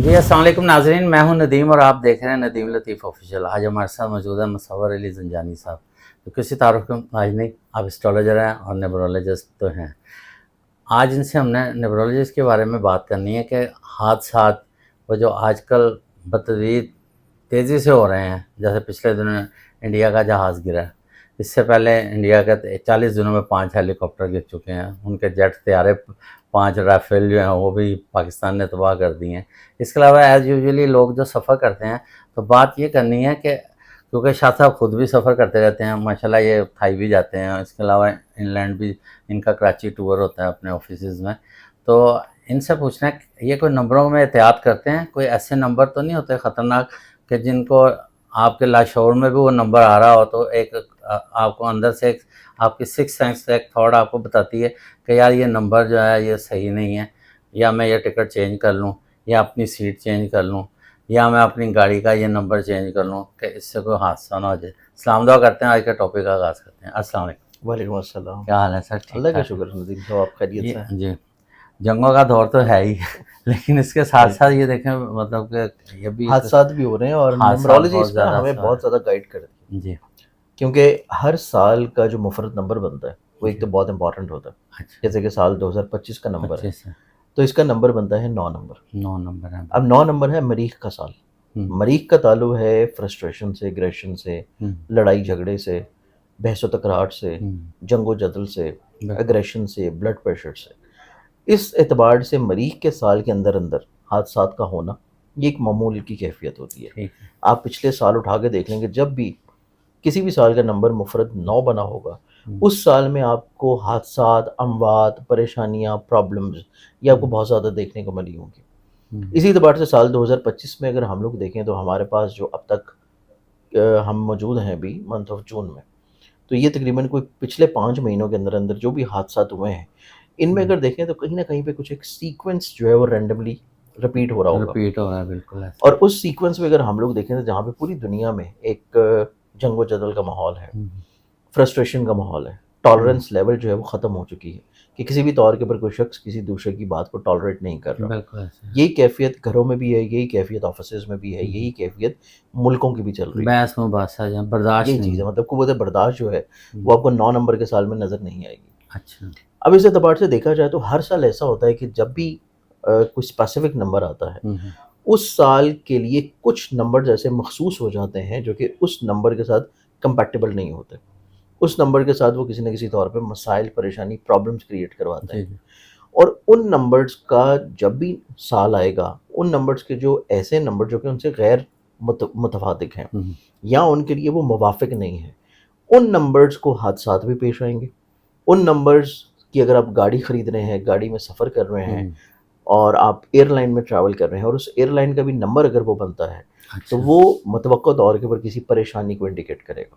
جی السلام علیکم ناظرین، میں ہوں ندیم اور آپ دیکھ رہے ہیں ندیم لطیف آفیشیل۔ آج ہمارے ساتھ موجود ہے مصور علی زنجانی صاحب، تو کسی تعارف کا آج نہیں، آپ اسٹرالوجر ہیں اور نیورولوجسٹ تو ہیں۔ آج ان سے ہم نے نیورولوجسٹ کے بارے میں بات کرنی ہے کہ حادثات وہ جو آج کل بتدریج تیزی سے ہو رہے ہیں، جیسے پچھلے دنوں میں انڈیا کا جہاز گرا، اس سے پہلے انڈیا کے 40 دنوں میں 5 ہیلی کاپٹر گر چکے ہیں، ان کے جیٹ طیارے 5 رافیل جو ہیں وہ بھی پاکستان نے تباہ کر دی ہیں۔ اس کے علاوہ ایز یوزلی لوگ جو سفر کرتے ہیں تو بات یہ کرنی ہے کہ کیونکہ شاہ صاحب خود بھی سفر کرتے رہتے ہیں ماشاءاللہ، یہ تھائی بھی جاتے ہیں، اس کے علاوہ ان لینڈ بھی ان کا کراچی ٹور ہوتا ہے اپنے آفیسز میں، تو ان سے پوچھنا ہے یہ کوئی نمبروں میں احتیاط کرتے ہیں؟ کوئی ایسے نمبر تو نہیں ہوتے خطرناک کہ جن کو آپ کے لاشعور میں بھی وہ نمبر آ رہا ہو تو ایک آپ کو اندر سے ایک آپ کی سکس سینس سے ایک تھاٹ آپ کو بتاتی ہے کہ یار یہ نمبر جو ہے یہ صحیح نہیں ہے، یا میں یہ ٹکٹ چینج کر لوں، یا اپنی سیٹ چینج کر لوں، یا میں اپنی گاڑی کا یہ نمبر چینج کر لوں کہ اس سے کوئی حادثہ نہ ہو جائے؟ سلام دعا کرتے ہیں، آج کا ٹاپک کا آغاز کرتے ہیں۔ السلام علیکم۔ وعلیکم السلام۔ کیا حال ہے سر؟ ٹھیک اللہ کا ٹھاک؟ شکر ندیم صاحب، آپ خیریت سے ہیں؟ جی، جنگوں کا دور تو ہے ہی لیکن اس کے ساتھ ساتھ یہ دیکھیں مطلب کہ یہ بھی حادثات بھی ہو رہے ہیں اور حادثات نیمرولوجی بہت اس میں زیادہ ہمیں بہت زیادہ گائیڈ کرتی ہے، جی کیونکہ ہر سال کا جو مفرد نمبر بنتا ہے وہ ایک تو بہت امپورٹنٹ ہوتا ہے، اچھا جیسے کہ سال 2025 کا نمبر ہے 25 تو اس کا نمبر بنتا ہے 9 نمبر۔ 9 نمبر ہے۔ اب 9 نمبر ہے مریخ کا سال۔ مریخ کا تعلق ہے فرسٹریشن سے، ایگریشن سے، لڑائی جھگڑے سے، بحث و تکرار سے، جنگ و جدل سے، ایگریشن سے، بلڈ پریشر سے۔ اس اعتبار سے مریخ کے سال کے اندر اندر حادثات کا ہونا یہ ایک معمول کی کیفیت ہوتی ہے۔ آپ پچھلے سال اٹھا کے دیکھ لیں گے، جب بھی کسی بھی سال کا نمبر مفرد 9 بنا ہوگا اس سال میں آپ کو حادثات، اموات، پریشانیاں، پرابلمز یہ آپ کو بہت زیادہ دیکھنے کو ملی ہوں گی۔ اسی اعتبار سے سال 2025 میں اگر ہم لوگ دیکھیں تو ہمارے پاس جو اب تک ہم موجود ہیں ابھی منتھ آف جون میں، تو یہ تقریباً کوئی پچھلے 5 مہینوں کے اندر اندر جو بھی حادثات ہوئے ہیں ان میں اگر دیکھیں تو کہیں نہ کہیں پہ کچھ ایک سیکوینس جو ہے وہ رینڈملی رپیٹ ہو رہا ہوگا۔ رپیٹ ہو رہا ہے بالکل۔ اور اس سیکوینس میں اگر ہم لوگ دیکھیں تو جہاں پہ پوری دنیا میں ایک جنگ و جدل کا ماحول ہے، فرسٹریشن کا ماحول ہے، ٹالرنس لیول جو ہے وہ ختم ہو چکی ہے کہ کسی بھی طور کے پر کوئی شخص کسی دوسرے کی بات کو ٹالریٹ نہیں کر رہا۔ بالکل یہی کیفیت گھروں میں بھی ہے، یہی کیفیت آفیسز میں بھی ہے، یہی کیفیت ملکوں کی بھی چل رہی ہے۔ بحث مباحثہ جہاں برداشت یہی نہیں چیز ہے، مطلب قوت برداشت جو ہے وہ آپ کو 9 نمبر کے سال میں نظر نہیں آئے گی۔ اچھا اب اس اعتبار سے دیکھا جائے تو ہر سال ایسا ہوتا ہے کہ جب بھی کوئی اسپیسیفک نمبر آتا ہے اس سال کے لیے کچھ نمبر ایسے مخصوص ہو جاتے ہیں جو کہ اس نمبر کے ساتھ کمپیٹیبل نہیں ہوتے، اس نمبر کے ساتھ وہ کسی نہ کسی طور پہ مسائل، پریشانی، پرابلمس کریٹ کرواتے ہیں۔ اور ان نمبرز کا جب بھی سال آئے گا، ان نمبرز کے جو ایسے نمبر جو کہ ان سے غیر متفادق ہیں یا ان کے لیے وہ موافق نہیں ہیں، ان نمبرز کو حادثات بھی پیش آئیں گے۔ ان نمبرز کی اگر آپ گاڑی خرید رہے ہیں، گاڑی میں سفر کر رہے ہیں اور آپ ایئر لائن میں ٹریول کر رہے ہیں اور اس ایئر لائن کا بھی نمبر اگر وہ بنتا ہے تو وہ متوقع طور کے پر کسی پریشانی کو انڈیکیٹ کرے گا۔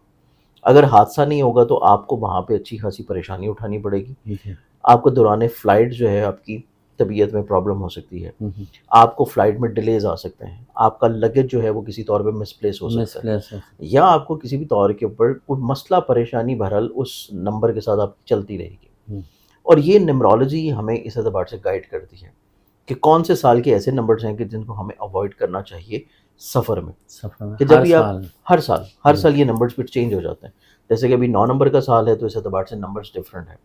اگر حادثہ نہیں ہوگا تو آپ کو وہاں پہ اچھی خاصی پریشانی اٹھانی پڑے گی، آپ کو دوران فلائٹ جو ہے آپ کی طبیعت میں پرابلم ہو سکتی ہے، آپ کو فلائٹ میں ڈیلیز آ سکتے ہیں، آپ کا لگیج جو ہے وہ کسی طور پہ مس پلیس ہو سکتا ہے، یا آپ کو کسی بھی طور کے اوپر کوئی مسئلہ، پریشانی بہرحال اس نمبر کے ساتھ آپ کی چلتی رہے گی۔ اور یہ نیمرولوجی ہمیں اس اعتبار سے گائیڈ کرتی ہے کہ کون سے سال کے ایسے نمبرز ہیں کہ جن کو ہمیں اوائڈ کرنا چاہیے سفر میں، کہ جب بھی آپ ہر سال یہ نمبرز پھر چینج ہو جاتے ہیں۔ جیسے کہ ابھی 9 نمبر کا سال ہے تو اس اعتبار سے نمبرز ڈفرینٹ ہیں۔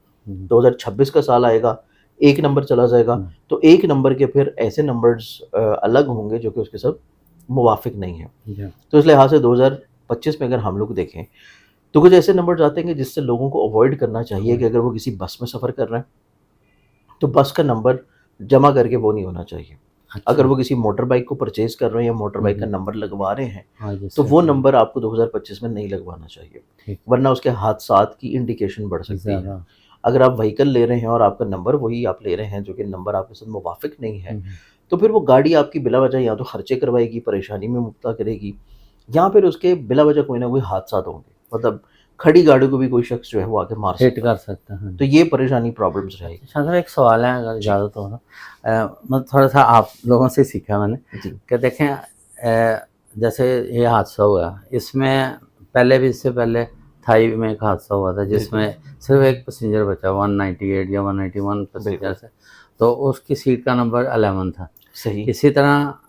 2026 کا سال آئے گا، ایک نمبر چلا جائے گا تو ایک نمبر کے پھر ایسے نمبرز الگ ہوں گے جو کہ اس کے ساتھ موافق نہیں ہیں۔ تو اس لحاظ سے 2025 میں اگر ہم لوگ دیکھیں تو کچھ ایسے نمبرز آتے ہیں کہ جس سے لوگوں کو اوائڈ کرنا چاہیے کہ اگر وہ کسی بس میں سفر کر رہے ہیں تو بس کا نمبر جمع کر کے وہ نہیں ہونا چاہیے۔ اگر وہ کسی موٹر بائک کو پرچیز کر رہے ہیں یا موٹر بائک کا نمبر لگوا رہے ہیں تو وہ نمبر آپ کو 2025 میں نہیں لگوانا چاہیے، ورنہ اس کے حادثات کی انڈیکیشن بڑھ سکتی ہے۔ اگر آپ وہیکل لے رہے ہیں اور آپ کا نمبر وہی آپ لے رہے ہیں جو کہ نمبر آپ کے ساتھ موافق نہیں ہے تو پھر وہ گاڑی آپ کی بلا وجہ یا تو خرچے کروائے گی، پریشانی میں مبتلا کرے گی، یا پھر اس کے بلا وجہ کوئی نہ کوئی حادثات ہوں گے، مطلب کھڑی گاڑی کو بھی کوئی شخص جو ہے وہ آگے مار سکتا ہے۔ تو یہ پریشانی پرابلمس رہے گی۔ شاہ صاحب ایک سوال ہے اگر اجازت ہو، میں تھوڑا سا آپ لوگوں سے سیکھا میں نے کہ دیکھیں جیسے یہ حادثہ ہوا، اس میں پہلے بھی، اس سے پہلے تھائی میں ایک حادثہ ہوا تھا جس میں صرف ایک پیسنجر بچا، 198 یا 191 پیسنجر سے، تو اس کی سیٹ کا نمبر 11 تھا۔ صحیح۔ اسی طرح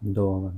2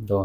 2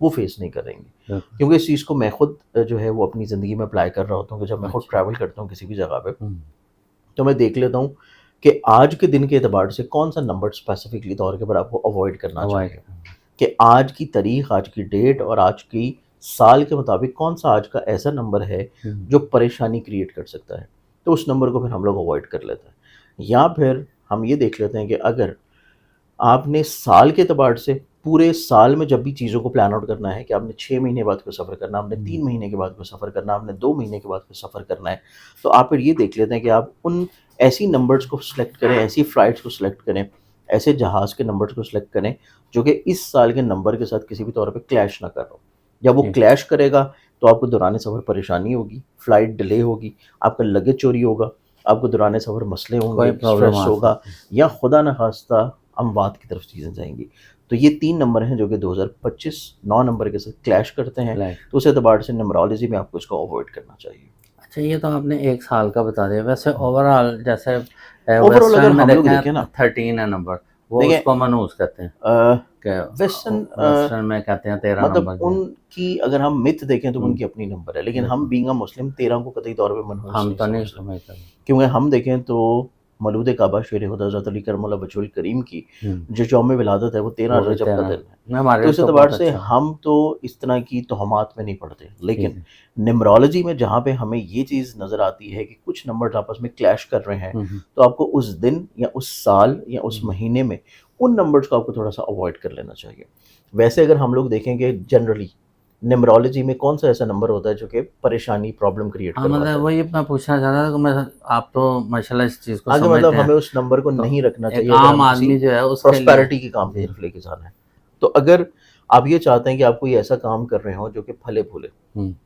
وہ فیس نہیں کریں گے. کیونکہ اس چیز کو میں خود جو ہے وہ اپنی زندگی میں اپلائی کر رہا ہوتا ہوں کہ جب میں خود ٹریول کرتا ہوں کسی بھی جگہ پہ تو میں دیکھ لیتا ہوں کہ آج کے دن کے اعتبار سے کون سا نمبر اسپیسیفکلی طور کے پر آپ کو اوائڈ کرنا چاہیے, کہ آج کی تاریخ, آج کی ڈیٹ اور آج کی سال کے مطابق کون سا آج کا ایسا نمبر ہے جو پریشانی کریٹ کر سکتا ہے, تو اس نمبر کو پھر ہم لوگ اوائڈ کر لیتے ہیں. یا پھر ہم یہ دیکھ لیتے ہیں کہ اگر آپ نے سال کے اعتبار سے پورے سال میں جب بھی چیزوں کو پلان آؤٹ کرنا ہے کہ آپ نے 6 مہینے بعد کوئی سفر کرنا, آپ نے 3 مہینے کے بعد کوئی سفر کرنا, آپ نے 2 مہینے کے بعد کوئی سفر کرنا ہے, تو آپ پھر یہ دیکھ لیتے ہیں کہ آپ ان ایسی نمبرز کو سلیکٹ کریں, ایسی فلائٹس کو سلیکٹ کریں, ایسے جہاز کے نمبرز کو سلیکٹ کریں جو کہ اس سال کے نمبر کے ساتھ کسی بھی طور پہ کلیش نہ کر رہا ہو. جب وہ کلیش کرے گا تو آپ کو دوران سفر پریشانی ہوگی, فلائٹ ڈیلے ہوگی, آپ کا لگیج چوری ہوگا, آپ کو دوران سفر مسئلے ہوں گے, اسٹریس ہوگا, یا خدا نخواستہ اموات کی طرف چیزیں جائیں گی. تو یہ 3 نمبر ہیں جو کہ 2025 9 نمبر کے ساتھ کلیش کرتے ہیں, تو اس اعتبار سے نمبرالوجی میں آپ کو اس کو اوائڈ کرنا چاہیے. اچھا, یہ تو آپ نے 1 سال کا بتا دیا. ویسے اوور آل جیسے اوور اگر ہم لوگ دیکھیں نا 13 ہے نمبر, وہ اس کو منحوس کہتے ہیں, ویسٹرن میں کہتے ہیں 13 مطلب نمبر. ان کی اگر ہم مت دیکھیں تو ان کی اپنی نمبر ہے, لیکن ہم بینگ اے مسلم 13 کو قطعی طور پہ منحوس ہم تو نہیں نہیں سمجھتے, سمجھتے, کیونکہ ہم دیکھیں تو مولود کعبہ شیر خدا حضرت علی کرم اللہ وجہہ الکریم کی جو یوم ولادت ہے وہ 13 رجب کا دن ہے. تو اس اعتبار سے ہم تو اس طرح کی توہمات میں نہیں پڑھتے, لیکن نمرالوجی میں جہاں پہ ہمیں یہ چیز نظر آتی ہے کہ کچھ نمبر آپس میں کلیش کر رہے ہیں, تو آپ کو اس دن یا اس سال یا اس مہینے میں ان نمبرز کو آپ کو تھوڑا سا اوائڈ کر لینا چاہیے. ویسے اگر ہم لوگ دیکھیں کہ جنرلی نمرالوجی میں کون سا ایسا نمبر ہوتا ہے جو کہ پریشانی پرابلم کریٹ کرتا ہے. مطلب وہی میں پوچھنا چاہ رہا تھا کہ آپ تو ماشاءاللہ اس چیز کو آگے سمجھتے مطلب ہیں, ہمیں اس نمبر کو نہیں رکھنا چاہیے عام آدمی جو ہے اس کے پراسپیرٹی کے کام کی طرف لے کے جانا ہے. تو اگر آپ یہ چاہتے ہیں کہ آپ کوئی ایسا کام کر رہے ہوں جو کہ پھلے پھولے,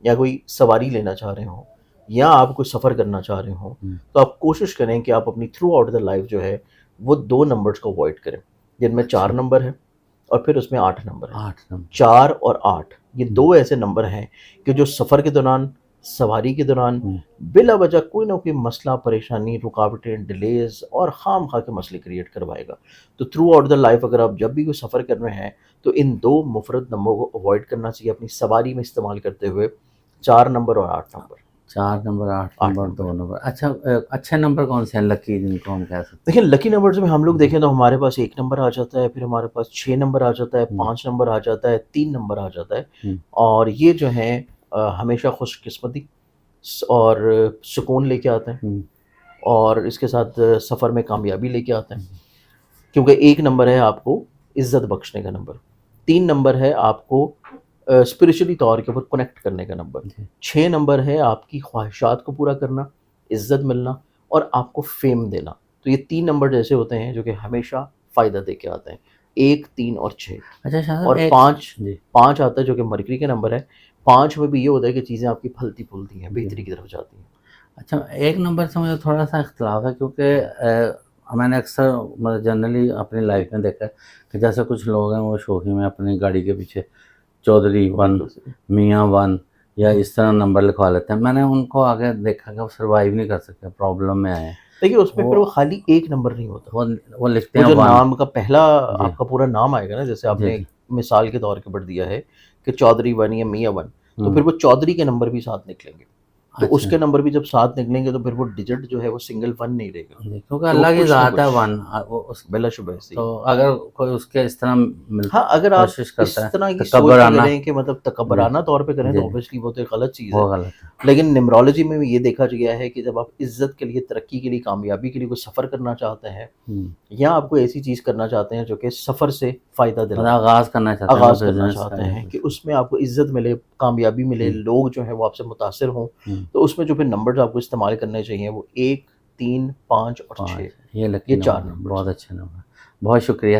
یا کوئی سواری لینا چاہ رہے ہوں, یا آپ کوئی سفر کرنا چاہ رہے ہوں, تو آپ کوشش کریں کہ آپ اپنی تھرو آؤٹ دا لائف جو ہے وہ 2 نمبرز کو اوائڈ کریں, جن میں 4 نمبر ہے اور پھر اس میں 8 نمبر ہے. 4 اور 8 یہ 2 ایسے نمبر ہیں کہ جو سفر کے دوران, سواری کے دوران بلا وجہ کوئی نہ کوئی مسئلہ, پریشانی, رکاوٹیں, ڈیلیز اور خام خواہ کے مسئلے کریٹ کروائے گا. تو تھرو آؤٹ دا لائف اگر آپ جب بھی کوئی سفر کر رہے ہیں تو ان 2 مفرد نمبروں کو اوائڈ کرنا چاہیے اپنی سواری میں استعمال کرتے ہوئے. 4 نمبر اور 8 نمبر. 4 number 8 number 2 number. اچھا, اچھے نمبر کون سے ہیں لکی جن کو ہم کہہ سکتے ہیں؟ دیکھیں لکی نمبرز میں ہم لوگ دیکھیں تو ہمارے پاس 1 نمبر آ جاتا ہے, پھر ہمارے پاس 6 نمبر آ جاتا ہے, 5 نمبر آ جاتا ہے, 3 نمبر آ جاتا ہے. اور یہ جو ہیں ہمیشہ خوش قسمتی اور سکون لے کے آتے ہیں, اور اس کے ساتھ سفر میں کامیابی لے کے آتے ہیں. کیونکہ 1 نمبر ہے آپ کو عزت بخشنے کا نمبر, 3 نمبر ہے آپ کو اسپریچولی طور کے اوپر کنیکٹ کرنے کا نمبر, 6 نمبر ہے آپ کی خواہشات کو پورا کرنا, عزت ملنا اور آپ کو فیم دینا. تو یہ 3 نمبر جیسے ہوتے ہیں جو کہ ہمیشہ فائدہ دے کے آتے ہیں, 1 3 اور 6. اچھا, اور 5 آتا ہے جو کہ مرکری کا نمبر ہے. 5 میں بھی یہ ہوتا ہے کہ چیزیں آپ کی پھلتی پھولتی ہیں, بہتری کی طرف جاتی ہیں. اچھا, 1 نمبر سے مجھے تھوڑا سا اختلاف ہے, کیونکہ میں نے اکثر مطلب جنرلی اپنی لائف میں دیکھا ہے کہ جیسے کچھ لوگ ہیں وہ شوخی میں اپنی گاڑی کے پیچھے چودھری 1, میاں 1 یا اس طرح نمبر لکھوا لیتے ہیں. میں نے ان کو آگے دیکھا کہ وہ سروائیو نہیں کر سکتے, پرابلم میں آئے ہیں. دیکھیے اس میں پھر وہ خالی 1 نمبر نہیں ہوتا, وہ لکھتے ہیں جو نام کا پہلا آپ کا پورا نام آئے گا نا, جیسے آپ نے مثال کے طور کے پر دیا ہے کہ چودھری 1 یا میاں 1, تو پھر وہ چودھری کے نمبر بھی ساتھ نکلیں گے. تو اس کے نمبر بھی جب ساتھ نکلیں گے تو پھر وہ ڈیجٹ جو ہے وہ سنگل 1 نہیں رہے گا, کیونکہ اللہ کی ذات ہے 1, بلا شبہ. تو اگر کوئی اس کے اس طرح ہاں اگر آپ کوشش اس کرتا طرح ہے کی سوچ کریں کہ مطلب تکبرانہ طور پہ کریں تو اوبیسلی وہ تو ایک غلط چیز وہ ہے. غلط ہے. لیکن نمرالوجی میں بھی یہ دیکھا گیا ہے کہ جب آپ عزت کے لیے, ترقی کے لیے, کامیابی کے لیے کوئی سفر کرنا چاہتے ہیں, یا آپ کو ایسی چیز کرنا چاہتے ہیں جو کہ سفر سے فائدہ دلائے, آغاز کرنا چاہتے ہیں کہ اس میں آپ کو عزت ملے, کامیابی ملے, لوگ جو ہیں وہ آپ سے متاثر ہوں, تو اس میں جو پھر نمبرز آپ کو استعمال کرنے چاہیے وہ 1 3 5 اور 6, یہ 4 نمبر. بہت اچھے نمبر, بہت شکریہ.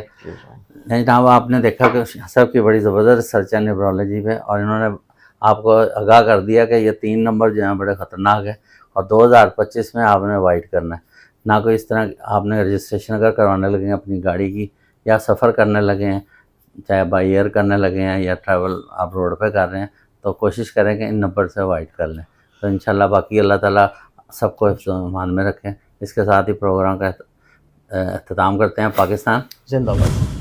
جناب آپ نے دیکھا کہ سب کی بڑی زبردست سرچ ہے نمرالوجی پہ, اور انہوں نے آپ کو آگاہ کر دیا کہ یہ 3 نمبر جو ہیں بڑے خطرناک ہیں, اور 2025 میں آپ نے اوائڈ کرنا ہے. نہ کوئی اس طرح آپ نے رجسٹریشن اگر کروانے لگے ہیں اپنی گاڑی کی, یا سفر کرنے لگے ہیں, چاہے بائی ایئر کرنے لگے ہیں یا ٹریول آپ روڈ پہ کر رہے ہیں, تو کوشش کریں کہ ان نمبر سے اوائڈ کر لیں. تو انشاءاللہ باقی اللہ تعالیٰ سب کو حفظ و امان میں رکھیں. اس کے ساتھ ہی پروگرام کا اختتام کرتے ہیں. پاکستان زندہ باد.